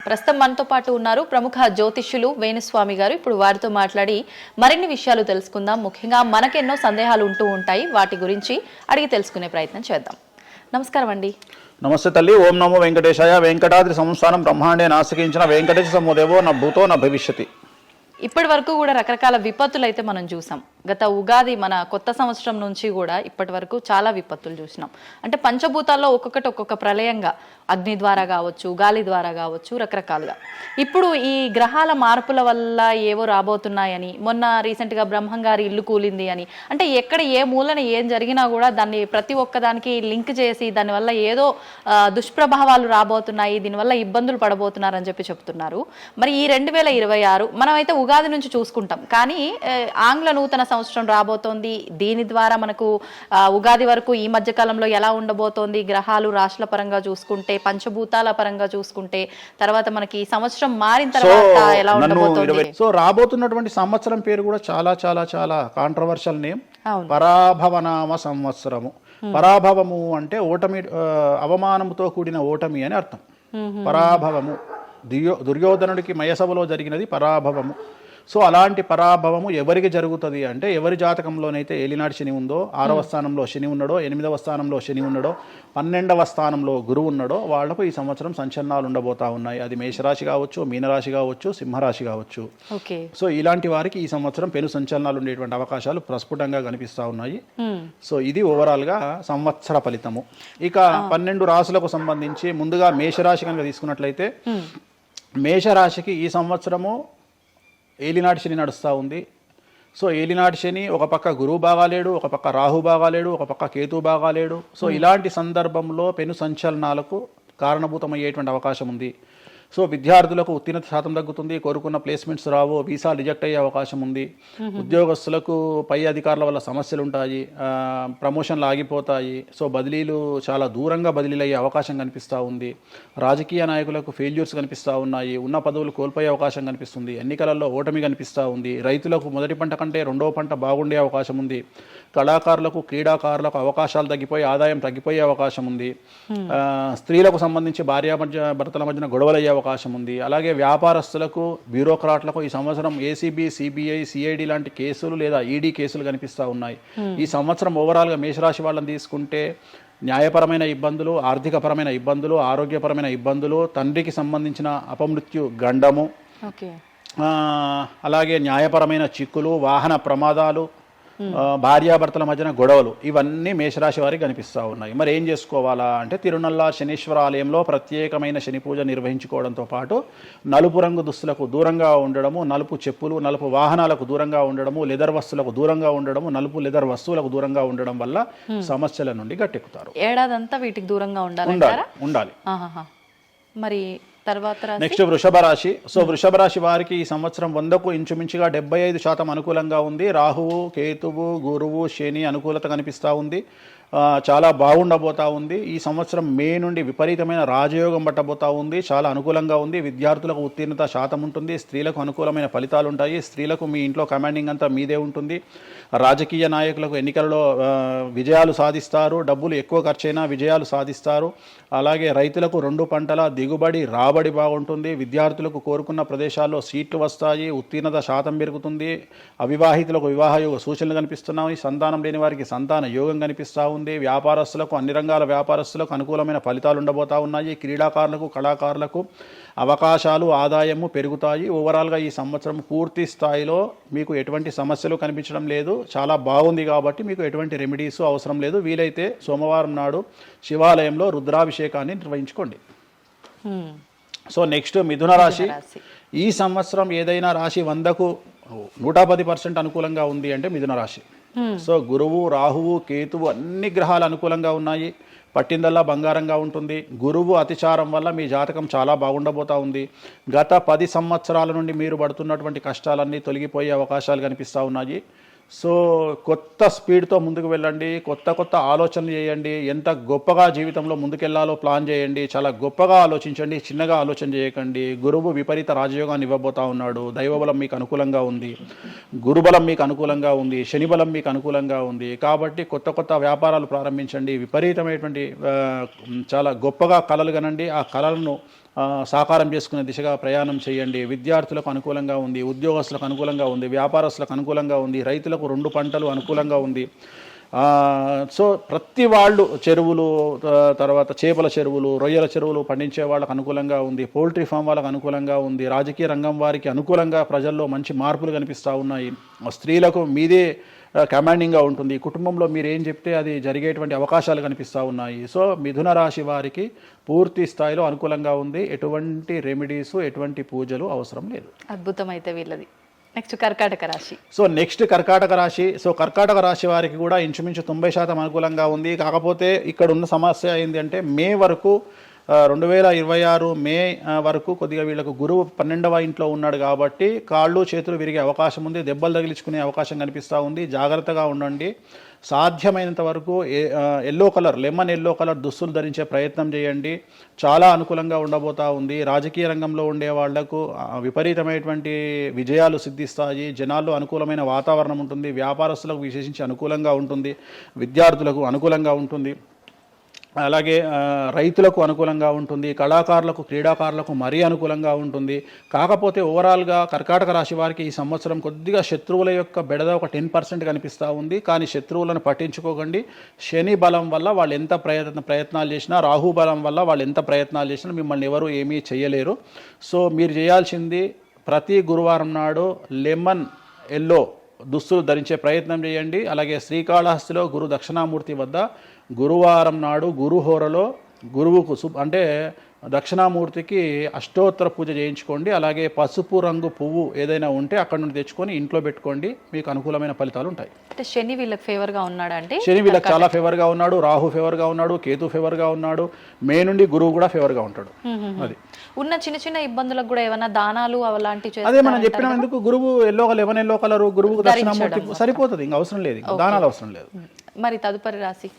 ప్రస్తుతం మనతో పాటు ఉన్నారు ప్రముఖ జ్యోతిష్యులు వేణుస్వామి గారు. ఇప్పుడు వారితో మాట్లాడి మరిన్ని విషయాలు తెలుసుకుందాం. ముఖ్యంగా మనకెన్నో సందేహాలు ఉంటూ ఉంటాయి, వాటి గురించి అడిగి తెలుసుకునే ప్రయత్నం చేద్దాం. నమస్కారం అండి. నమస్తే తల్లి. ఓం నమో వెంకటేశాయ. వెంకటాద్రి సంస్థానం బ్రహ్మాండే నాసికించిన వెంకటేశ సమోదేవో నా భూతో నా భవిష్యతి. ఇప్పటి వరకు కూడా రకరకాల విపత్తులు అయితే మనం చూసాం. గత ఉగాది మన కొత్త సంవత్సరం నుంచి కూడా ఇప్పటి వరకు చాలా విపత్తులు చూసినాం. అంటే పంచభూతాల్లో ఒక్కొక్కటి ఒక్కొక్క ప్రళయంగా, అగ్ని ద్వారా కావచ్చు, గాలి ద్వారా కావచ్చు, రకరకాలుగా. ఇప్పుడు ఈ గ్రహాల మార్పుల వల్ల ఏవో రాబోతున్నాయని, మొన్న రీసెంట్గా బ్రహ్మంగారి ఇల్లు కూలింది అని, అంటే ఎక్కడ ఏ మూలన ఏం జరిగినా కూడా దాన్ని ప్రతి ఒక్కదానికి లింక్ చేసి దానివల్ల ఏదో దుష్ప్రభావాలు రాబోతున్నాయి, దీనివల్ల ఇబ్బందులు పడబోతున్నారని చెప్తున్నారు. మరి ఈ 2026 మనమైతే ఉగాది నుంచి చూసుకుంటాం, కానీ ఆంగ్ల నూతన సంవత్సరం రాబోతోంది. దీని ద్వారా మనకు ఉగాది వరకు ఈ మధ్య కాలంలో ఎలా ఉండబోతోంది, గ్రహాలు రాశుల పరంగా చూసుకుంటే, పంచభూతాల పరంగా చూసుకుంటే, తర్వాత మనకి ఈ సంవత్సరం మారిన తర్వాత ఎలా ఉండబోతోంది. సో రాబోతున్నటువంటి సంవత్సరం పేరు కూడా చాలా చాలా చాలా కాంట్రవర్షియల్ నేమ్, పరాభవనామ సంవత్సరము. పరాభవము అంటే ఓటమి, అవమానముతో కూడిన ఓటమి అని అర్థం. పరాభవము దుర్యోధనుడికి మయసభలో జరిగినది పరాభవము. సో అలాంటి పరాభవము ఎవరికి జరుగుతుంది అంటే, ఎవరి జాతకంలోనైతే ఏలినాటి శని ఉందో, 6వ స్థానంలో శని ఉన్నాడో, 8వ స్థానంలో శని ఉన్నాడో, 12వ స్థానంలో గురువు ఉన్నాడో, వాళ్లకు ఈ సంవత్సరం సంచలనాలు ఉండబోతా ఉన్నాయి. అది మేషరాశి కావచ్చు, మీనరాశి కావచ్చు, సింహరాశి కావచ్చు. సో ఇలాంటి వారికి ఈ సంవత్సరం పెను సంచలనాలు ఉండేటువంటి అవకాశాలు ప్రస్ఫుటంగా కనిపిస్తూ ఉన్నాయి. సో ఇది ఓవరాల్గా సంవత్సర ఫలితము. ఇక 12 రాశులకు సంబంధించి ముందుగా మేషరాశి కనుక తీసుకున్నట్లయితే, మేషరాశికి ఈ సంవత్సరము ఏలినాటి శని నడుస్తూ ఉంది. సో ఏలినాటి శని ఒక పక్క గురువు బాగాలేడు, ఒక పక్క రాహు బాగాలేడు, ఒక పక్క కేతు బాగాలేడు. సో ఇలాంటి సందర్భంలో పెను సంచలనాలకు కారణభూతమయ్యేటువంటి అవకాశం ఉంది. సో విద్యార్థులకు ఉత్తీర్ణత శాతం తగ్గుతుంది, కోరుకున్న ప్లేస్మెంట్స్ రావు, వీసా రిజెక్ట్ అయ్యే అవకాశం ఉంది. ఉద్యోగస్తులకు పై అధికారుల వల్ల సమస్యలు ఉంటాయి, ప్రమోషన్లు ఆగిపోతాయి. సో బదిలీలు చాలా దూరంగా బదిలీలు అయ్యే అవకాశం కనిపిస్తూ ఉంది. రాజకీయ నాయకులకు ఫెయిల్యూర్స్ కనిపిస్తూ ఉన్నాయి, ఉన్న పదవులు కోల్పోయే అవకాశం కనిపిస్తుంది, ఎన్నికలలో ఓటమి కనిపిస్తూ ఉంది. రైతులకు మొదటి పంట కంటే రెండవ పంట బాగుండే అవకాశం ఉంది. కళాకారులకు, క్రీడాకారులకు అవకాశాలు తగ్గిపోయి ఆదాయం తగ్గిపోయే అవకాశం ఉంది. స్త్రీలకు సంబంధించి భర్తల మధ్యన గొడవలు అయ్యే అవకాశం ఉంది. అలాగే వ్యాపారస్తులకు, బ్యూరోక్రాట్లకు ఈ సంవత్సరం ఏసీబీ, సిబిఐ, సిఐడి లాంటి కేసులు లేదా ఈడీ కేసులు కనిపిస్తూ ఉన్నాయి. ఈ సంవత్సరం ఓవరాల్గా మేషరాశి వాళ్ళని తీసుకుంటే న్యాయపరమైన ఇబ్బందులు, ఆర్థికపరమైన ఇబ్బందులు, ఆరోగ్యపరమైన ఇబ్బందులు, తండ్రికి సంబంధించిన అపమృత్యు గండము, అలాగే న్యాయపరమైన చిక్కులు, వాహన ప్రమాదాలు, భార్యాభర్తల మధ్యన గొడవలు, ఇవన్నీ మేషరాశి వారికి కనిపిస్తూ ఉన్నాయి. మరి ఏం చేసుకోవాలా అంటే, తిరునల్లా శనీశ్వర ఆలయంలో ప్రత్యేకమైన శని పూజ నిర్వహించుకోవడంతో పాటు నలుపు రంగు దుస్తులకు దూరంగా ఉండడము, నలుపు చెప్పులు, నలుపు వాహనాలకు దూరంగా ఉండడము, లెదర్ వస్తువులకు దూరంగా ఉండడము, నలుపు లెదర్ వస్తువులకు దూరంగా ఉండడం వల్ల సమస్యల నుండి గట్టెక్కుతారు. ఏడాదంతా వీటికి దూరంగా ఉండాలి. మరి తర్వాత నెక్స్ట్ వృషభ రాశి. సో వృషభ రాశి వారికి ఈ సంవత్సరం 100కు ఇంచుమించుగా 75% అనుకూలంగా ఉంది. రాహువు, కేతువు, గురువు, శని అనుకూలత కనిపిస్తూ ఉంది. చాలా బాగుండబోతా ఉంది. ఈ సంవత్సరం మే నుండి విపరీతమైన రాజయోగం పట్టబోతా ఉంది. చాలా అనుకూలంగా ఉంది. విద్యార్థులకు ఉత్తీర్ణత శాతం ఉంటుంది. స్త్రీలకు అనుకూలమైన ఫలితాలు ఉంటాయి. స్త్రీలకు మీ ఇంట్లో కమాండింగ్ అంతా మీదే ఉంటుంది. రాజకీయ నాయకులకు ఎన్నికలలో విజయాలు సాధిస్తారు. డబ్బులు ఎక్కువ ఖర్చైనా విజయాలు సాధిస్తారు. అలాగే రైతులకు 2 పంటల దిగుబడి, రాబడి బాగుంటుంది. విద్యార్థులకు కోరుకున్న ప్రదేశాల్లో సీట్లు వస్తాయి. ఉత్తీర్ణత శాతం పెరుగుతుంది. అవివాహితులకు వివాహ యోగ సూచనలు కనిపిస్తున్నాయి. సంతానం లేని వారికి సంతాన యోగం కనిపిస్తూ ఉంది. వ్యాపారస్తులకు, అన్ని రంగాల వ్యాపారస్తులకు అనుకూలమైన ఫలితాలు ఉండబోతా ఉన్నాయి. క్రీడాకారులకు, కళాకారులకు అవకాశాలు, ఆదాయము పెరుగుతాయి. ఓవరాల్గా ఈ సంవత్సరం పూర్తి స్థాయిలో మీకు ఎటువంటి సమస్యలు కనిపించడం లేదు. చాలా బాగుంది కాబట్టి మీకు ఎటువంటి రెమెడీస్ అవసరం లేదు. వీలైతే సోమవారం నాడు శివాలయంలో రుద్రాభిషేకాన్ని నిర్వహించుకోండి. సో నెక్స్ట్ మిథున రాశి. ఈ సంవత్సరం ఏదైనా రాశి 100కు 110% అనుకూలంగా ఉంది అంటే మిథున రాశి. సో గురువు, రాహువు, కేతువు అన్ని గ్రహాలు అనుకూలంగా ఉన్నాయి. పట్టిందల్లా బంగారంగా ఉంటుంది. గురువు అతిచారం వల్ల మీ జాతకం చాలా బాగుండబోతా ఉంది. గత 10 సంవత్సరాల నుండి మీరు పడుతున్నటువంటి కష్టాలన్నీ తొలగిపోయే అవకాశాలు కనిపిస్తూ ఉన్నాయి. సో కొత్త స్పీడ్తో ముందుకు వెళ్ళండి, కొత్త ఆలోచనలు చేయండి, ఎంత గొప్పగా జీవితంలో ముందుకెళ్లాలో ప్లాన్ చేయండి, చాలా గొప్పగా ఆలోచించండి, చిన్నగా ఆలోచన చేయకండి. గురువు విపరీత రాజయోగాన్ని ఇవ్వబోతా ఉన్నాడు. దైవబలం మీకు అనుకూలంగా ఉంది, గురుబలం మీకు అనుకూలంగా ఉంది, శనిబలం మీకు అనుకూలంగా ఉంది. కాబట్టి కొత్త వ్యాపారాలు ప్రారంభించండి. విపరీతమైనటువంటి చాలా గొప్పగా కలలు కనండి. ఆ కళలను సాకారం చేసుకునే దిశగా ప్రయాణం చేయండి. విద్యార్థులకు అనుకూలంగా ఉంది, ఉద్యోగస్తులకు అనుకూలంగా ఉంది, వ్యాపారస్తులకు అనుకూలంగా ఉంది, రైతులకు 2 పంటలు అనుకూలంగా ఉంది. సో ప్రతి వాళ్ళు చెరువులు, తర్వాత చేపల చెరువులు, రొయ్యల చెరువులు పండించే వాళ్ళకు అనుకూలంగా ఉంది, పౌల్ట్రీ ఫామ్ వాళ్ళకు అనుకూలంగా ఉంది, రాజకీయ రంగం వారికి అనుకూలంగా ప్రజల్లో మంచి మార్పులు కనిపిస్తూ ఉన్నాయి. స్త్రీలకు మీదే కమాండింగ్గా ఉంటుంది, కుటుంబంలో మీరు ఏం చెప్తే అది జరిగేటువంటి అవకాశాలు కనిపిస్తూ ఉన్నాయి. సో మిథున రాశి వారికి పూర్తి స్థాయిలో అనుకూలంగా ఉంది. ఎటువంటి రెమెడీస్, ఎటువంటి పూజలు అవసరం లేదు. అద్భుతం అయితే వీళ్ళది. నెక్స్ట్ కర్కాటక రాశి. సో నెక్స్ట్ కర్కాటక రాశి. సో కర్కాటక రాశి వారికి కూడా ఇంచుమించు 90% అనుకూలంగా ఉంది. కాకపోతే ఇక్కడ ఉన్న సమస్య ఏంటి అంటే మే వరకు 2026 మే వరకు కొద్దిగా వీళ్ళకు గురువు 12వ ఇంట్లో ఉన్నాడు కాబట్టి కాళ్ళు చేతులు విరిగే అవకాశం ఉంది, దెబ్బలు తగిలించుకునే అవకాశం కనిపిస్తూ ఉంది. జాగ్రత్తగా ఉండండి. సాధ్యమైనంత వరకు yellow colour, lemon yellow colour దుస్తులు ధరించే ప్రయత్నం చేయండి. చాలా అనుకూలంగా ఉండబోతూ ఉంది. రాజకీయ రంగంలో ఉండే వాళ్లకు విపరీతమైనటువంటి విజయాలు సిద్ధిస్తాయి. జనాల్లో అనుకూలమైన వాతావరణం ఉంటుంది. వ్యాపారస్తులకు విశేషించి అనుకూలంగా ఉంటుంది. విద్యార్థులకు అనుకూలంగా ఉంటుంది. అలాగే రైతులకు అనుకూలంగా ఉంటుంది. కళాకారులకు, క్రీడాకారులకు మరీ అనుకూలంగా ఉంటుంది. కాకపోతే ఓవరాల్గా కర్కాటక రాశి వారికి ఈ సంవత్సరం కొద్దిగా శత్రువుల యొక్క బెడద ఒక 10% కనిపిస్తూ ఉంది. కానీ శత్రువులను పట్టించుకోకండి. శని బలం వల్ల వాళ్ళు ఎంత ప్రయత్నాలు చేసినా, రాహు బలం వల్ల వాళ్ళు ఎంత ప్రయత్నాలు చేసినా మిమ్మల్ని ఎవరు ఏమీ చేయలేరు. సో మీరు చేయాల్సింది ప్రతి గురువారం నాడు లెమన్ ఎల్లో దుస్తులు ధరించే ప్రయత్నం చేయండి. అలాగే శ్రీకాళహస్తిలో గురు దక్షిణామూర్తి వద్ద గురువారం నాడు గురుహోరలో గురువుకు అంటే దక్షిణామూర్తికి అష్టోత్తర పూజ చేయించుకోండి. అలాగే పసుపు రంగు పువ్వు ఏదైనా ఉంటే అక్కడ నుండి తెచ్చుకొని ఇంట్లో పెట్టుకోండి. మీకు అనుకూలమైన ఫలితాలు ఉంటాయి. అంటే శని వీళ్ళకి ఫేవర్గా ఉన్నాడు అంటే శని వీళ్ళకి చాలా ఫేవర్గా ఉన్నాడు, రాహు ఫేవర్గా ఉన్నాడు, కేతు ఫేవర్గా ఉన్నాడు, మే నుండి గురువు కూడా ఫేవర్గా ఉంటాడు. అది ఉన్న చిన్న చిన్న ఇబ్బందులకు కూడా ఏమైనా దానాలు అలాంటివి అదే మనం చెప్పినందుకు గురువు లెమన్ ఎల్లో కలర్ గురువుకు దక్షిణామూర్తి సరిపోతుంది. ఇంకా అవసరం లేదు, దానాలు అవసరం లేదు. మరి తదుపరి రాశి.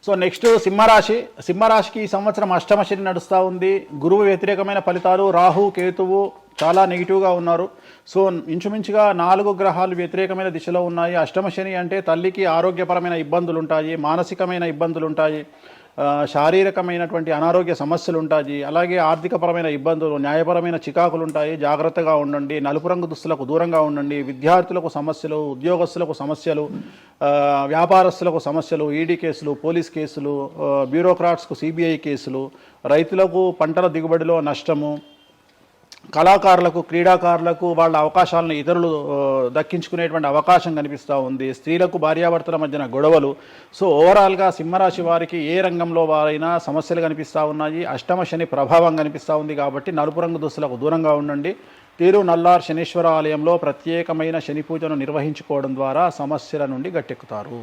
సో నెక్స్ట్ సింహరాశి. సింహరాశికి ఈ సంవత్సరం అష్టమ శని నడుస్తూ ఉంది. గురువు వ్యతిరేకమైన ఫలితాలు, రాహు కేతువు చాలా నెగిటివ్గా ఉన్నారు. సో ఇంచుమించుగా 4 గ్రహాలు వ్యతిరేకమైన దిశలో ఉన్నాయి. అష్టమ శని అంటే తల్లికి ఆరోగ్యపరమైన ఇబ్బందులు ఉంటాయి, మానసికమైన ఇబ్బందులు ఉంటాయి, శారీరకమైనటువంటి అనారోగ్య సమస్యలు ఉంటాయి, అలాగే ఆర్థికపరమైన ఇబ్బందులు, న్యాయపరమైన చికాకులు ఉంటాయి. జాగ్రత్తగా ఉండండి. నలుపు రంగు దుస్తులకు దూరంగా ఉండండి. విద్యార్థులకు సమస్యలు, ఉద్యోగస్తులకు సమస్యలు, వ్యాపారస్తులకు సమస్యలు, ఈడీ కేసులు, పోలీస్ కేసులు, బ్యూరోక్రాట్స్కు సిబిఐ కేసులు, రైతులకు పంటల దిగుబడిలో నష్టము, కళాకారులకు, క్రీడాకారులకు వాళ్ళ అవకాశాలను ఇతరులు దక్కించుకునేటువంటి అవకాశం కనిపిస్తూ ఉంది. స్త్రీలకు భార్యాభర్తల మధ్యన గొడవలు. సో ఓవరాల్గా సింహరాశి వారికి ఏ రంగంలో వారైనా సమస్యలు కనిపిస్తూ ఉన్నాయి. అష్టమ శని ప్రభావం కనిపిస్తూ ఉంది కాబట్టి నలుపు రంగు దుస్తులకు దూరంగా ఉండండి. తీరు నల్లార్ శనీశ్వర ఆలయంలో ప్రత్యేకమైన శని పూజను నిర్వహించుకోవడం ద్వారా సమస్యల నుండి గట్టెక్కుతారు.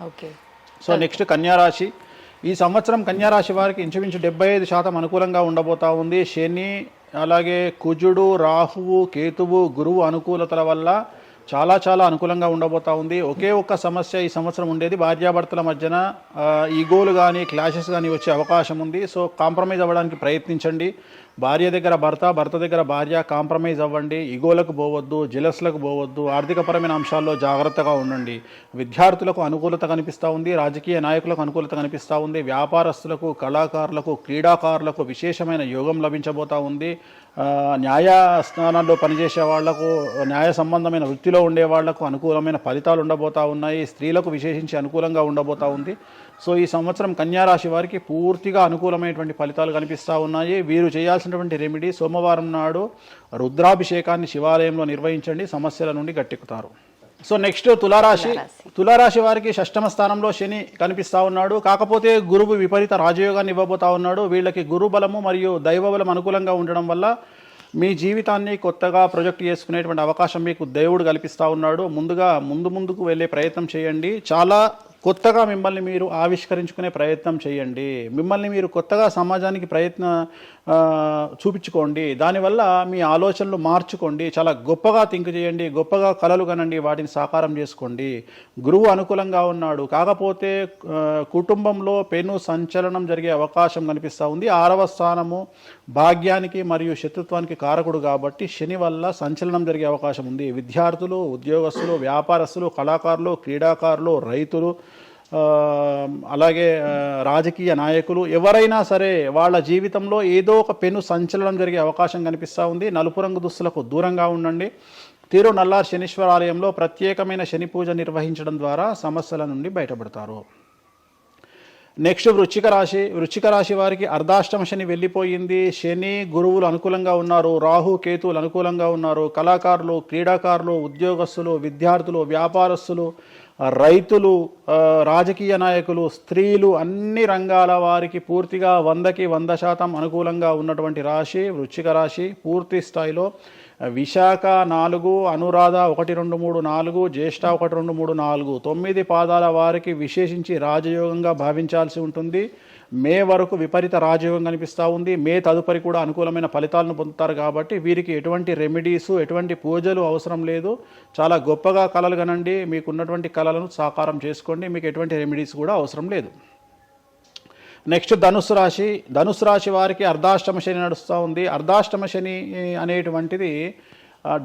ఓకే. సో నెక్స్ట్ కన్యారాశి. ఈ సంవత్సరం కన్యారాశి వారికి ఇంచుమించు 75% అనుకూలంగా ఉండబోతా ఉంది. శని, అలాగే కుజుడు, రాహువు, కేతువు, గురువు అనుకూలతల వల్ల చాలా చాలా అనుకూలంగా ఉండబోతా ఉంది. ఒకే ఒక్క సమస్య ఈ సంవత్సరం ఉండేది, భార్యాభర్తల మధ్యన ఈగోలు కానీ క్లాషెస్ కానీ వచ్చే అవకాశం ఉంది. సో కాంప్రమైజ్ అవ్వడానికి ప్రయత్నించండి. భార్య దగ్గర భర్త, భర్త దగ్గర భార్య, కాంప్రమైజ్ అవ్వండి. ఈగోలకు పోవద్దు, జెలస్లకు పోవద్దు. ఆర్థికపరమైన అంశాల్లో జాగ్రత్తగా ఉండండి. విద్యార్థులకు అనుకూలత కనిపిస్తూ ఉంది. రాజకీయ నాయకులకు అనుకూలత కనిపిస్తూ ఉంది. వ్యాపారస్తులకు, కళాకారులకు, క్రీడాకారులకు విశేషమైన యోగం లభించబోతూ ఉంది. న్యాయస్థానాల్లో పనిచేసే వాళ్లకు, న్యాయ సంబంధమైన వృత్తిలో ఉండే వాళ్లకు అనుకూలమైన ఫలితాలు ఉండబోతూ ఉన్నాయి. స్త్రీలకు విశేషించి అనుకూలంగా ఉండబోతూ ఉంది. సో ఈ సంవత్సరం కన్యారాశి వారికి పూర్తిగా అనుకూలమైనటువంటి ఫలితాలు కనిపిస్తూ ఉన్నాయి. వీరు చేయాల్సినటువంటి రెమెడీ, సోమవారం నాడు రుద్రాభిషేకాన్ని శివాలయంలో నిర్వహించండి. సమస్యల నుండి గట్టెక్కుతారు. సో నెక్స్ట్ తులారాశి. తులారాశి వారికి 6వ స్థానంలో శని కనిపిస్తూ ఉన్నాడు. కాకపోతే గురువు విపరీత రాజయోగాన్ని ఇవ్వబోతా ఉన్నాడు. వీళ్ళకి గురు బలము మరియు దైవ బలం అనుకూలంగా ఉండడం వల్ల మీ జీవితాన్ని కొత్తగా ప్రొజెక్ట్ చేసుకునేటువంటి అవకాశం మీకు దేవుడు కల్పిస్తూ ఉన్నాడు. ముందుకు వెళ్ళే ప్రయత్నం చేయండి. చాలా కొత్తగా మిమ్మల్ని మీరు ఆవిష్కరించుకునే ప్రయత్నం చేయండి. మిమ్మల్ని మీరు కొత్తగా సమాజానికి చూపించుకోండి. దానివల్ల మీ ఆలోచనలు మార్చుకోండి. చాలా గొప్పగా థింక్ చేయండి. గొప్పగా కలలు కనండి. వాటిని సాకారం చేసుకోండి. గురువు అనుకూలంగా ఉన్నాడు. కాకపోతే కుటుంబంలో పెను సంచలనం జరిగే అవకాశం కనిపిస్తూ ఉంది. 6వ స్థానము భాగ్యానికి మరియు శత్రుత్వానికి కారకుడు కాబట్టి శని వల్ల సంచలనం జరిగే అవకాశం ఉంది. విద్యార్థులు, ఉద్యోగస్తులు, వ్యాపారస్తులు, కళాకారులు, క్రీడాకారులు, రైతులు, అలాగే రాజకీయ నాయకులు ఎవరైనా సరే వాళ్ళ జీవితంలో ఏదో ఒక పెను సంచలనం జరిగే అవకాశం కనిపిస్తూ ఉంది. నలుపు రంగు దుస్తులకు దూరంగా ఉండండి. తిరునల్లార్ శనీశ్వర ఆలయంలో ప్రత్యేకమైన శని పూజ నిర్వహించడం ద్వారా సమస్యల నుండి బయటపడతారు. నెక్స్ట్ వృశ్చిక రాశి వారికి అర్ధాష్టమ శని వెళ్ళిపోయింది. శని గురువులు అనుకూలంగా ఉన్నారు, రాహు కేతువులు అనుకూలంగా ఉన్నారు. కళాకారులు, క్రీడాకారులు, ఉద్యోగస్తులు, విద్యార్థులు, వ్యాపారస్తులు, రైతులు, రాజకీయ నాయకులు, స్త్రీలు, అన్ని రంగాల వారికి పూర్తిగా 100కి 100% అనుకూలంగా ఉన్నటువంటి రాశి వృశ్చిక రాశి. పూర్తి స్థాయిలో విశాఖ 4, అనురాధ 1, 2, 3, 4, జ్యేష్ఠ 1, 2, 3, 4, 9 పాదాల వారికి విశేషించి రాజయోగంగా భావించాల్సి ఉంటుంది. మే వరకు విపరీత రాజయోగం కనిపిస్తూ ఉంది. మే తదుపరి కూడా అనుకూలమైన ఫలితాలను పొందుతారు. కాబట్టి వీరికి ఎటువంటి రెమెడీసు, ఎటువంటి పూజలు అవసరం లేదు. చాలా గొప్పగా కళలు కనండి, మీకు ఉన్నటువంటి కళలను సాకారం చేసుకోండి. మీకు ఎటువంటి రెమెడీస్ కూడా అవసరం లేదు. నెక్స్ట్ ధనుసు రాశి వారికి అర్ధాష్టమ శని నడుస్తూ ఉంది. అర్ధాష్టమ శని అనేటువంటిది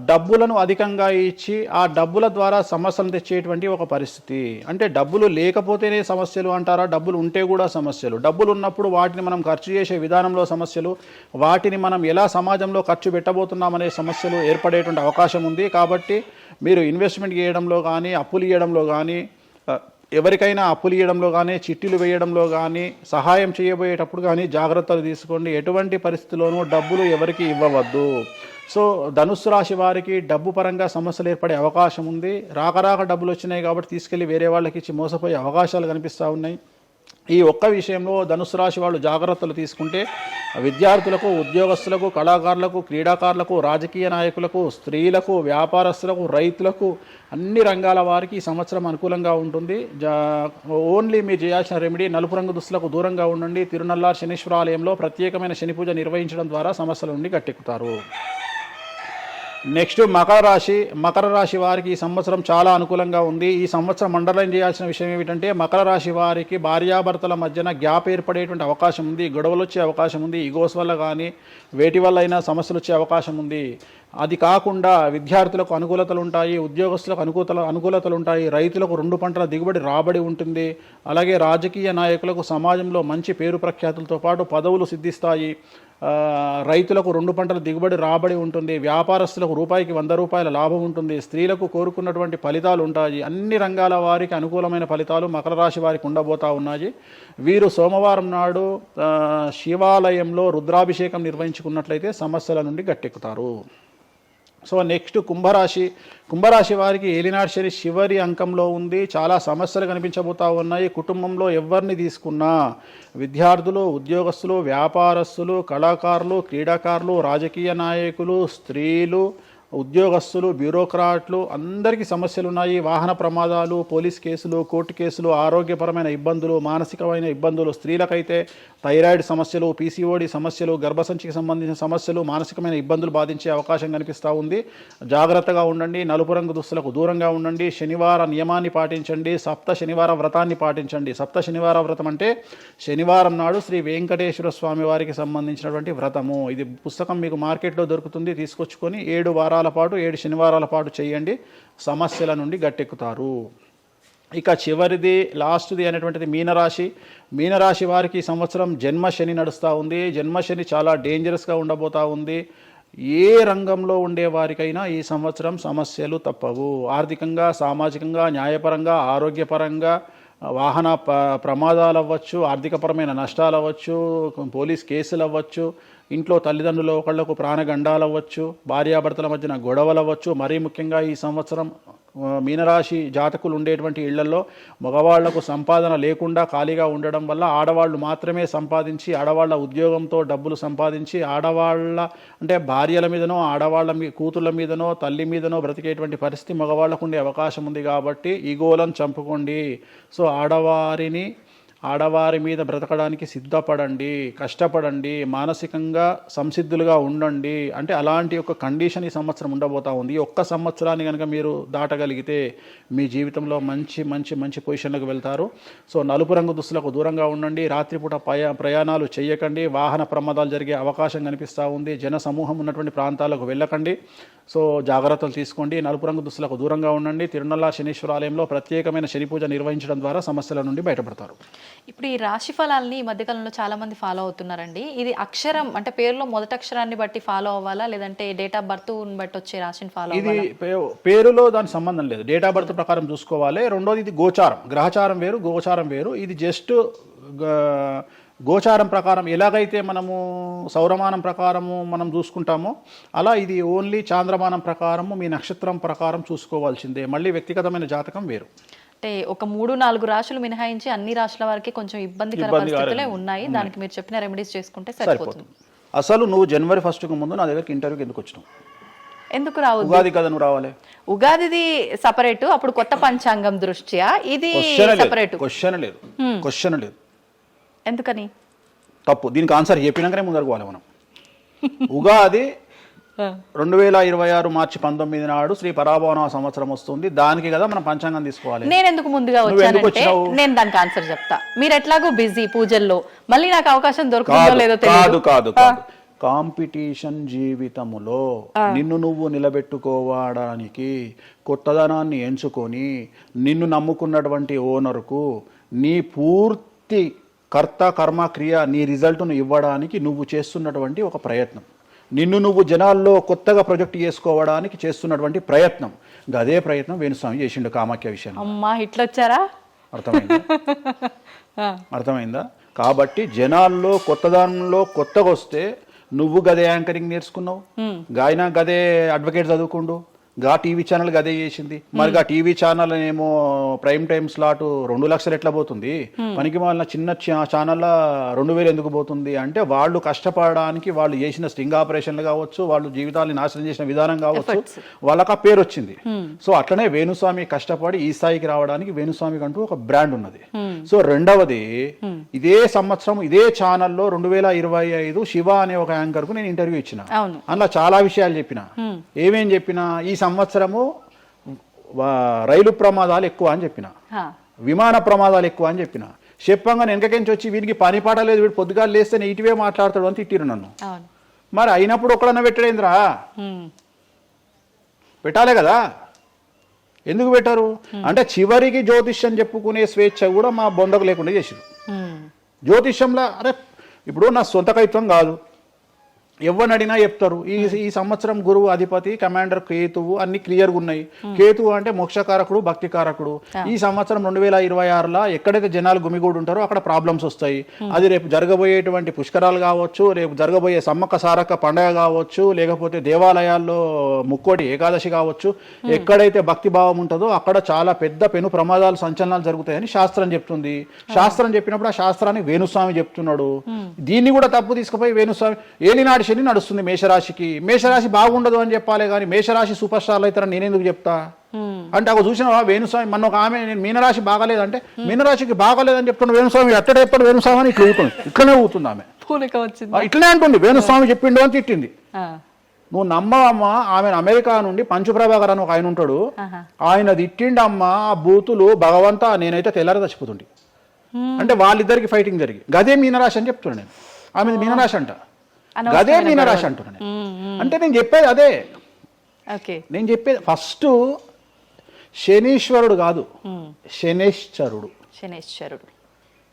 డబ్బులను అధికంగా ఇచ్చి ఆ డబ్బుల ద్వారా సమస్యలు తెచ్చేటువంటి ఒక పరిస్థితి. అంటే డబ్బులు లేకపోతేనే సమస్యలు అంటారా? డబ్బులు ఉంటే కూడా సమస్యలు. డబ్బులు ఉన్నప్పుడు వాటిని మనం ఖర్చు చేసే విధానంలో సమస్యలు, వాటిని మనం ఎలా సమాజంలో ఖర్చు పెట్టబోతున్నామనే సమస్యలు ఏర్పడేటువంటి అవకాశం ఉంది. కాబట్టి మీరు ఇన్వెస్ట్మెంట్ చేయడంలో కానీ, అప్పులు ఇవ్వడంలో కానీ, ఎవరికైనా అప్పులు ఇవ్వడంలో కానీ, చిట్టీలు వేయడంలో కానీ, సహాయం చేయబోయేటప్పుడు కానీ జాగ్రత్తలు తీసుకోండి. ఎటువంటి పరిస్థితుల్లోనూ డబ్బులు ఎవరికి ఇవ్వవద్దు. సో ధనుస్సు రాశి వారికి డబ్బు పరంగా సమస్యలు ఏర్పడే అవకాశం ఉంది. రాక డబ్బులు వచ్చినాయి కాబట్టి తీసుకెళ్ళి వేరే వాళ్ళకి ఇచ్చి మోసపోయే అవకాశాలు కనిపిస్తూ ఉన్నాయి. ఈ ఒక్క విషయంలో ధనుసు రాశి వాళ్ళు జాగ్రత్తలు తీసుకుంటే విద్యార్థులకు, ఉద్యోగస్తులకు, కళాకారులకు, క్రీడాకారులకు, రాజకీయ నాయకులకు, స్త్రీలకు, వ్యాపారస్తులకు, రైతులకు, అన్ని రంగాల వారికి ఈ సంవత్సరం అనుకూలంగా ఉంటుంది. ఓన్లీ మీరు చేయాల్సిన రెమెడీ నలుపు రంగు దుస్తులకు దూరంగా ఉండండి. తిరునల్లార్ శనీశ్వర ఆలయంలో ప్రత్యేకమైన శని పూజ నిర్వహించడం ద్వారా సమస్యల నుండి గట్టెక్కుతారు. నెక్స్ట్ మకర రాశి వారికి ఈ సంవత్సరం చాలా అనుకూలంగా ఉంది. ఈ సంవత్సరం అండర్లైన్ చేయాల్సిన విషయం ఏమిటంటే మకర రాశి వారికి భార్యాభర్తల మధ్యన గ్యాప్ ఏర్పడేటువంటి అవకాశం ఉంది. గొడవలు వచ్చే అవకాశం ఉంది. ఈగోస్ వల్ల కానీ వేటి వల్ల అయినా సమస్యలు వచ్చే అవకాశం ఉంది. అది కాకుండా విద్యార్థులకు అనుకూలతలు ఉంటాయి, ఉద్యోగస్తులకు అనుకూలతలు ఉంటాయి, రైతులకు 2 పంటల దిగుబడి రాబడి ఉంటుంది. అలాగే రాజకీయ నాయకులకు సమాజంలో మంచి పేరు ప్రఖ్యాతులతో పాటు పదవులు సిద్ధిస్తాయి. రైతులకు 2 పంటల దిగుబడి రాబడి ఉంటుంది. వ్యాపారస్తులకు రూపాయికి 100 రూపాయల లాభం ఉంటుంది. స్త్రీలకు కోరుకున్నటువంటి ఫలితాలు ఉంటాయి. అన్ని రంగాల వారికి అనుకూలమైన ఫలితాలు మకర రాశి వారికి ఉండబోతా ఉన్నాయి. వీరు సోమవారం నాడు శివాలయంలో రుద్రాభిషేకం నిర్వహించుకున్నట్లయితే సమస్యల నుండి గట్టెక్కుతారు. సో నెక్స్ట్ కుంభరాశి వారికి ఏలినాటి శని చివరి అంకంలో ఉంది. చాలా సమస్యలు కనిపించబోతా ఉన్నాయి. కుటుంబంలో ఎవరిని తీసుకున్నా విద్యార్థులు, ఉద్యోగస్తులు, వ్యాపారస్తులు, కళాకారులు, క్రీడాకారులు, రాజకీయ నాయకులు, స్త్రీలు, ఉద్యోగస్తులు, బ్యూరోక్రాట్లు అందరికీ సమస్యలు ఉన్నాయి. వాహన ప్రమాదాలు, పోలీస్ కేసులు, కోర్టు కేసులు, ఆరోగ్యపరమైన ఇబ్బందులు, మానసికమైన ఇబ్బందులు, స్త్రీలకైతే థైరాయిడ్ సమస్యలు, పీసీఓడి సమస్యలు, గర్భసంచికి సంబంధించిన సమస్యలు, మానసికమైన ఇబ్బందులు బాధించే అవకాశం కనిపిస్తూ ఉంది. జాగ్రత్తగా ఉండండి. నలుపు రంగు దుస్తులకు దూరంగా ఉండండి. శనివార నియమాన్ని పాటించండి. సప్త శనివార వ్రతాన్ని పాటించండి. సప్త శనివార వ్రతం అంటే శనివారం నాడు శ్రీ వెంకటేశ్వర స్వామి వారికి సంబంధించినటువంటి వ్రతము. ఇది పుస్తకం మీకు మార్కెట్లో దొరుకుతుంది. తీసుకొచ్చుకొని 7 వారాల పాటు 7 శనివారాల పాటు చేయండి. సమస్యల నుండి గట్టెక్కుతారు. ఇక చివరిది లాస్ట్ది అనేటువంటిది మీనరాశి వారికి ఈ సంవత్సరం జన్మశని నడుస్తూ ఉంది. జన్మశని చాలా డేంజరస్గా ఉండబోతూ ఉంది. ఏ రంగంలో ఉండే వారికైనా ఈ సంవత్సరం సమస్యలు తప్పవు. ఆర్థికంగా, సామాజికంగా, న్యాయపరంగా, ఆరోగ్యపరంగా, వాహన ప్రమాదాలు అవ్వచ్చు, ఆర్థికపరమైన నష్టాలు అవ్వచ్చు, పోలీస్ కేసులు అవ్వచ్చు, ఇంట్లో తల్లిదండ్రులు ఒకళ్లకు ప్రాణగండాలు అవ్వచ్చు, భార్యాభర్తల మధ్యన గొడవలు అవ్వచ్చు. మరీ ముఖ్యంగా ఈ సంవత్సరం మీనరాశి జాతకులు ఉండేటువంటి ఇళ్లలో మగవాళ్లకు సంపాదన లేకుండా ఖాళీగా ఉండడం వల్ల ఆడవాళ్ళు మాత్రమే సంపాదించి, ఆడవాళ్ల ఉద్యోగంతో డబ్బులు సంపాదించి, ఆడవాళ్ళ అంటే భార్యల మీదనో, ఆడవాళ్ళ కూతుళ్ళ మీదనో, తల్లి మీదనో బ్రతికేటువంటి పరిస్థితి మగవాళ్లకు ఉండే అవకాశం ఉంది. కాబట్టి ఈగోలను చంపుకోండి. సో ఆడవారిని ఆడవారి మీద బ్రతకడానికి సిద్ధపడండి, కష్టపడండి, మానసికంగా సంసిద్ధులుగా ఉండండి. అంటే అలాంటి ఒక కండిషన్ ఈ సంవత్సరం ఉండబోతా ఉంది. ఈ ఒక్క సంవత్సరాన్ని కనుక మీరు దాటగలిగితే మీ జీవితంలో మంచి మంచి మంచి పొజిషన్లకు వెళ్తారు. సో నలుపు రంగు దుస్తులకు దూరంగా ఉండండి, రాత్రిపూట ప్రయాణాలు చేయకండి, వాహన ప్రమాదాలు జరిగే అవకాశం కనిపిస్తూ ఉంది, జన సమూహం ఉన్నటువంటి ప్రాంతాలకు వెళ్ళకండి. సో జాగ్రత్తలు తీసుకోండి, నలుపు రంగు దుస్తులకు దూరంగా ఉండండి. తిరునల్ల శనీశ్వర ఆలయంలో ప్రత్యేకమైన శని పూజ నిర్వహించడం ద్వారా సమస్యల నుండి బయటపడతారు. ఇప్పుడు ఈ రాశి ఫలాల్ని ఈ మధ్యకాలంలో చాలా మంది ఫాలో అవుతున్నారండి. ఇది అక్షరం అంటే పేరులో మొదటి అక్షరాన్ని బట్టి ఫాలో అవ్వాలా, లేదంటే డేట్ ఆఫ్ బర్త్ బట్టి వచ్చే రాశిని ఫాలో ఇది అవ్వాలా? పేరులో దాని సంబంధం లేదు, డేట్ ఆఫ్ బర్త్ ప్రకారం చూసుకోవాలి. రెండోది ఇది గోచారం, గ్రహచారం వేరు, గోచారం వేరు. ఇది జస్ట్ గోచారం ప్రకారం ఎలాగైతే మనము సౌరమానం ప్రకారము మనం చూసుకుంటామో అలా ఇది ఓన్లీ చాంద్రమానం ప్రకారము మీ నక్షత్రం ప్రకారం చూసుకోవాల్సిందే. మళ్ళీ వ్యక్తిగతమైన జాతకం వేరు. అంటే ఒక 3-4 రాశులు మినహాయించి అన్ని రాశుల వారికి కొంచెం ఇబ్బందికర పరిస్థితులే ఉన్నాయి. దానికి మీరు చెప్పిన రెమెడీస్ చేసుకుంటే సరిపోతుంది. అసలు నువ్వు జనవరి 1కు ముందు నా దగ్గరికి ఇంటర్వ్యూకి ఎందుకు వచ్చినావు? ఎందుకు రావు? ఉగాది కదా నువ్వు రావాలి. ఉగాదిది సపరేట్, అప్పుడు కొత్త పంచాంగం దృష్ట్యా ఇది సపరేట్. క్వశ్చన్ లేదు. ఎందుకని? తప్పు. దీనికి ఆన్సర్ చెప్పినాకనే ముందరకు పోవాలి మనం. ఉగాది 2026 మార్చి 19 నాడు శ్రీ పరాభవన సంవత్సరం వస్తుంది. దానికి కదా మనం పంచాంగం తీసుకోవాలి. నేను ఎందుకు ముందుగా వచ్చానంటే నేను దానికి ఆన్సర్ చెప్తా. మీరు ఎట్లాగో బిజీ పూజల్లో, మళ్ళీ నాకు అవకాశం దొరుకుతుందో లేదో తెలియదు. కాదు కాంపిటీషన్ జీవితములో నిన్ను నువ్వు నిలబెట్టుకోవడానికి కొత్తదనాన్ని ఎంచుకొని నిన్ను నమ్ముకున్నటువంటి ఓనర్కు నీ పూర్తి కర్త కర్మ క్రియ నీ రిజల్ట్ను ఇవ్వడానికి నువ్వు చేస్తున్నటువంటి ఒక ప్రయత్నం, నిన్ను నువ్వు జనాల్లో కొత్తగా ప్రొజెక్ట్ చేసుకోవడానికి చేస్తున్నటువంటి ప్రయత్నం. అదే ప్రయత్నం వేణుస్వామి చేసిండు కామాఖ్య విషయంలో. అమ్మా ఇట్లొచ్చారా? అర్థమైందా? కాబట్టి జనాల్లో కొత్తదానంలో కొత్తగా వస్తే నువ్వు గదే యాంకరింగ్ నేర్చుకున్నావు, గాయన గదే అడ్వకేట్ చదువుకుండు, గా టీవీ ఛానల్ గదే చేసింది. మరి గా టీవీ ఛానల్ ఏమో ప్రైమ్ టైమ్ స్లాట్ 2 లక్షలు ఎట్లా పోతుంది? పనికి వాళ్ళ చిన్న ఛానల్ 2000 ఎందుకు పోతుంది అంటే వాళ్ళు కష్టపడడానికి వాళ్ళు చేసిన స్టింగ్ ఆపరేషన్లు కావచ్చు, వాళ్ళు జీవితాన్ని నాశనం చేసిన విధానం కావచ్చు, వాళ్ళకి ఆ పేరు వచ్చింది. సో అట్లనే వేణుస్వామి కష్టపడి ఈ స్థాయికి రావడానికి వేణుస్వామికి అంటూ ఒక బ్రాండ్ ఉన్నది. సో రెండవది, ఇదే సంవత్సరం ఇదే ఛానల్లో 2025 శివ అనే ఒక యాంకర్ కు నేను ఇంటర్వ్యూ ఇచ్చిన. అందులో చాలా విషయాలు చెప్పిన. ఏమేం చెప్పినా, ఈ సంవత్సరము రైలు ప్రమాదాలు ఎక్కువ అని చెప్పిన, విమాన ప్రమాదాలు ఎక్కువ అని చెప్పిన. చెప్పంగా వెనకకెంచి వచ్చి వీడికి పని పాట లేదు, వీడు పొద్దుగాలు లేస్తే ఇటువే మాట్లాడతాడు అని తిట్టిరు నన్ను. మరి అయినప్పుడు ఒక్కడన్నా పెట్టడేంద్రా? పెట్టాలే కదా. ఎందుకు పెట్టారు అంటే చివరికి జ్యోతిష్యం చెప్పుకునే స్వేచ్ఛ కూడా మా బొందకు లేకుండా చేసిరు. జ్యోతిష్యంలో అరే ఇప్పుడు నా సొంత కవిత్వం కాదు, ఎవరిని అడిగినా చెప్తారు. ఈ సంవత్సరం గురువు అధిపతి కమాండర్ కేతువు అన్ని క్లియర్గా ఉన్నాయి. కేతువు అంటే మోక్షకారకుడు, భక్తికారకుడు. ఈ సంవత్సరం 2026లో ఎక్కడైతే జనాలు గుమిగూడు ఉంటారో అక్కడ ప్రాబ్లమ్స్ వస్తాయి. అది రేపు జరగబోయేటువంటి పుష్కరాలు కావచ్చు, రేపు జరగబోయే సమ్మక్క సారక్క పండగ కావచ్చు, లేకపోతే దేవాలయాల్లో ముక్కోటి ఏకాదశి కావచ్చు, ఎక్కడైతే భక్తి భావం ఉంటుందో అక్కడ చాలా పెద్ద పెను ప్రమాదాలు సంచలనాలు జరుగుతాయని శాస్త్రం చెప్తుంది. శాస్త్రం చెప్పినప్పుడు ఆ శాస్త్రాన్ని వేణుస్వామి చెప్తున్నాడు. దీన్ని కూడా తప్పు తీసుకుపోయి వేణుస్వామి ఏలినాడు శని నడుస్తుంది మేషరాశికి, మేషరాశి బాగుండదు అని చెప్పాలి కానీ మేషరాశి సూపర్ స్టార్లు అవుతారని నేనెందుకు చెప్తా అంటే, ఒక చూసిన వేణుస్వామి మన ఒక ఆమె నేను మీనరాశి బాగాలేదంటే మీనరాశికి బాగాలేదని చెప్తున్నా వేణుస్వామి ఎట్టడే ఎప్పుడు వేణుస్వామి అని ఇట్లా ఊతుంది, ఇట్లనే ఊతుంది ఆమె, ఇట్లనే అంటుంది వేణుస్వామి చెప్పిండు అని తిట్టింది. నువ్వు నమ్మవమ్మా, ఆమె అమెరికా నుండి పంచుప్రభాకర్ అని ఒక ఆయన ఉంటాడు, ఆయన తిట్టిండమ్మా ఆ బూతులు భగవంతా నేనైతే తెల్లారి చచ్చిపోతుండే. అంటే వాళ్ళిద్దరికి ఫైటింగ్ జరిగి గదే మీనరాశి అని చెప్తున్నాను నేను. ఆమె మీనరాశి అంట, గదే మీనరాశి అంటున్నాను నేను. అంటే నేను చెప్పేది అదే. నేను చెప్పేది ఫస్ట్ శనీశ్వరుడు కాదు, శనేశ్వరుడు.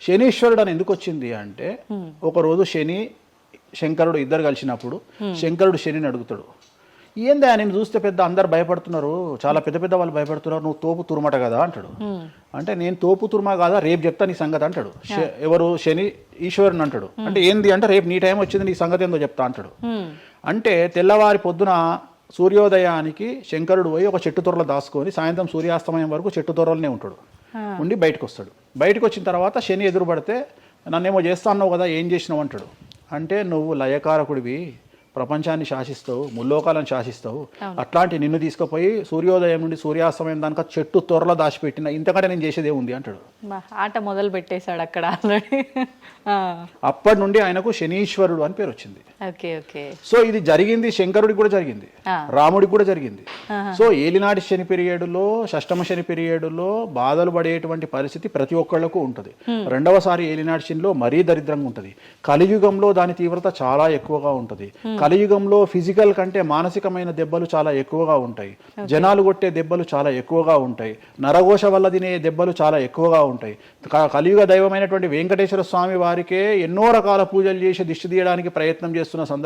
శనీశ్వరుడు అని ఎందుకు వచ్చింది అంటే, ఒకరోజు శని శంకరుడు ఇద్దరు కలిసినప్పుడు శంకరుడు శనిని అడుగుతాడు, ఏందా నేను చూస్తే పెద్ద అందరు భయపడుతున్నారు, చాలా పెద్ద పెద్ద వాళ్ళు భయపడుతున్నారు, నువ్వు తోపు తురుమట కదా అంటాడు. అంటే నేను తోపు తురుమా కాదా, రేపు చెప్తా నీ సంగతి అంటాడు. ఎవరు శని ఈశ్వరుని అంటాడు. అంటే ఏంది అంటే, రేపు నీ టైం వచ్చింది నీ సంగతి ఏందో చెప్తా అంటాడు. అంటే తెల్లవారి పొద్దున సూర్యోదయానికి శంకరుడు పోయి ఒక చెట్టు తొర్రలో దాచుకొని సాయంత్రం సూర్యాస్తమయం వరకు చెట్టు తొర్రలోనే ఉంటాడు. ఉండి బయటకు వస్తాడు. బయటకు వచ్చిన తర్వాత శని ఎదురుపడితే నన్నేమో చేస్తా అన్నావు కదా, ఏం చేసినావు అంటాడు. అంటే నువ్వు లయకారకుడివి, ప్రపంచాన్ని శాసిస్తావు, ముల్లోకాలను శాసిస్తావు, అట్లాంటి నిన్ను తీసుకుపోయి సూర్యోదయం నుండి సూర్యాస్తమయం దానిక చెట్టు త్వరలో దాచిపెట్టిన ఇంతకంటే నేను చేసేదే ఉంది అంటాడు. ఆట మొదలు పెట్టేశాడు అక్కడ ఆల్రెడీ. అప్పటి నుండి ఆయనకు శనీశ్వరుడు అని పేరు వచ్చింది. Okay okay. సో ఇది జరిగింది శంకరుడికి కూడా జరిగింది, రాముడికి కూడా జరిగింది. సో ఏలినాటి శని పీరియడ్లో, షష్టమ శని పీరియడ్లో బాధలు పడేటువంటి పరిస్థితి ప్రతి ఒక్కళ్ళకు ఉంటుంది. రెండవసారి ఏలినాటి శనిలో మరీ దరిద్రంగా ఉంటుంది. కలియుగంలో దాని తీవ్రత చాలా ఎక్కువగా ఉంటుంది. కలియుగంలో ఫిజికల్ కంటే మానసికమైన దెబ్బలు చాలా ఎక్కువగా ఉంటాయి. జనాలు కొట్టే దెబ్బలు చాలా ఎక్కువగా ఉంటాయి. నరఘోష వల్ల తినే దెబ్బలు చాలా ఎక్కువగా ఉంటాయి. కలియుగ దైవమైనటువంటి వెంకటేశ్వర స్వామి వారికే ఎన్నో రకాల పూజలు చేసి దిష్టి తీయడానికి ప్రయత్నం చేస్తున్న సందర్భం